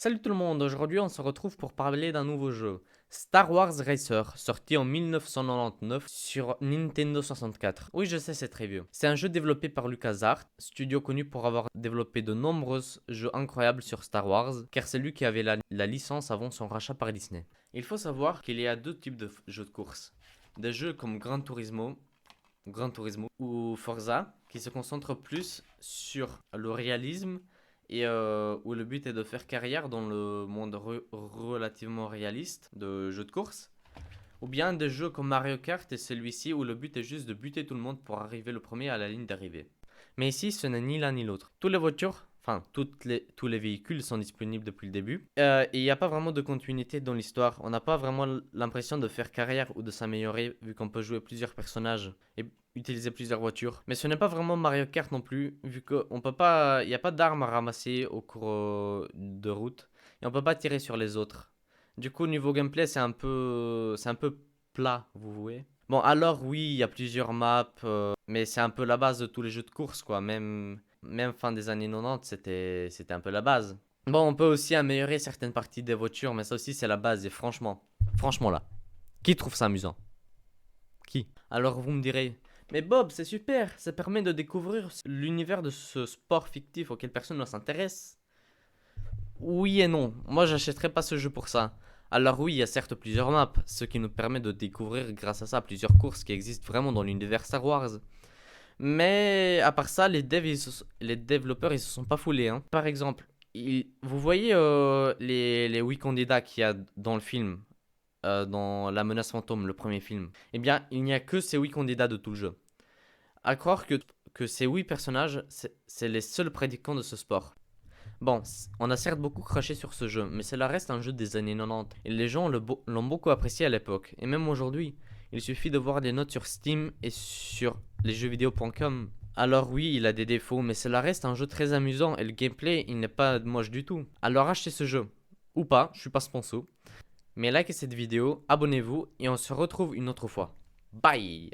Salut tout le monde, aujourd'hui on se retrouve pour parler d'un nouveau jeu, Star Wars Racer, sorti en 1999 sur Nintendo 64. Oui, je sais, c'est très vieux. C'est un jeu développé par LucasArts, studio connu pour avoir développé de nombreux jeux incroyables sur Star Wars, car c'est lui qui avait la licence avant son rachat par Disney. Il faut savoir qu'il y a deux types de jeux de course. Des jeux comme Gran Turismo ou Forza, qui se concentrent plus sur le réalisme et où le but est de faire carrière dans le monde relativement réaliste de jeux de course. Ou bien des jeux comme Mario Kart et celui-ci où le but est juste de buter tout le monde pour arriver le premier à la ligne d'arrivée. Mais ici, ce n'est ni l'un ni l'autre. Toutes les voitures, enfin tous les véhicules sont disponibles depuis le début. Et il n'y a pas vraiment de continuité dans l'histoire. On n'a pas vraiment l'impression de faire carrière ou de s'améliorer vu qu'on peut jouer plusieurs personnages et utiliser plusieurs voitures. Mais ce n'est pas vraiment Mario Kart non plus, vu qu'on peut pas, il n'y a pas d'armes à ramasser au cours de route et on peut pas tirer sur les autres. Du coup, niveau gameplay, c'est un peu plat, vous voyez. Bon, alors oui, il y a plusieurs maps, mais c'est un peu la base de tous les jeux de course, quoi. Même fin des années 90, c'était un peu la base. Bon, on peut aussi améliorer certaines parties des voitures, mais ça aussi, c'est la base. Et franchement là, qui trouve ça amusant? Qui? Alors vous me direz, mais Bob, c'est super, ça permet de découvrir l'univers de ce sport fictif auquel personne ne s'intéresse. Oui et non, moi j'achèterais pas ce jeu pour ça. Alors oui, il y a certes plusieurs maps, ce qui nous permet de découvrir grâce à ça plusieurs courses qui existent vraiment dans l'univers Star Wars. Mais à part ça, les développeurs ils se sont pas foulés, hein. Par exemple, vous voyez les 8 candidats qu'il y a dans le film, dans La Menace Fantôme, le premier film. Eh bien, il n'y a que ces 8 candidats de tout le jeu. À croire que ces 8 personnages, c'est les seuls pratiquants de ce sport. Bon, on a certes beaucoup craché sur ce jeu, mais cela reste un jeu des années 90, et les gens l'ont beaucoup apprécié à l'époque, et même aujourd'hui. Il suffit de voir des notes sur Steam et sur lesjeuxvideo.com. Alors oui, il a des défauts, mais cela reste un jeu très amusant, et le gameplay, il n'est pas moche du tout. Alors achetez ce jeu. Ou pas, je suis pas sponsor. Mais likez cette vidéo, abonnez-vous, et on se retrouve une autre fois. Bye!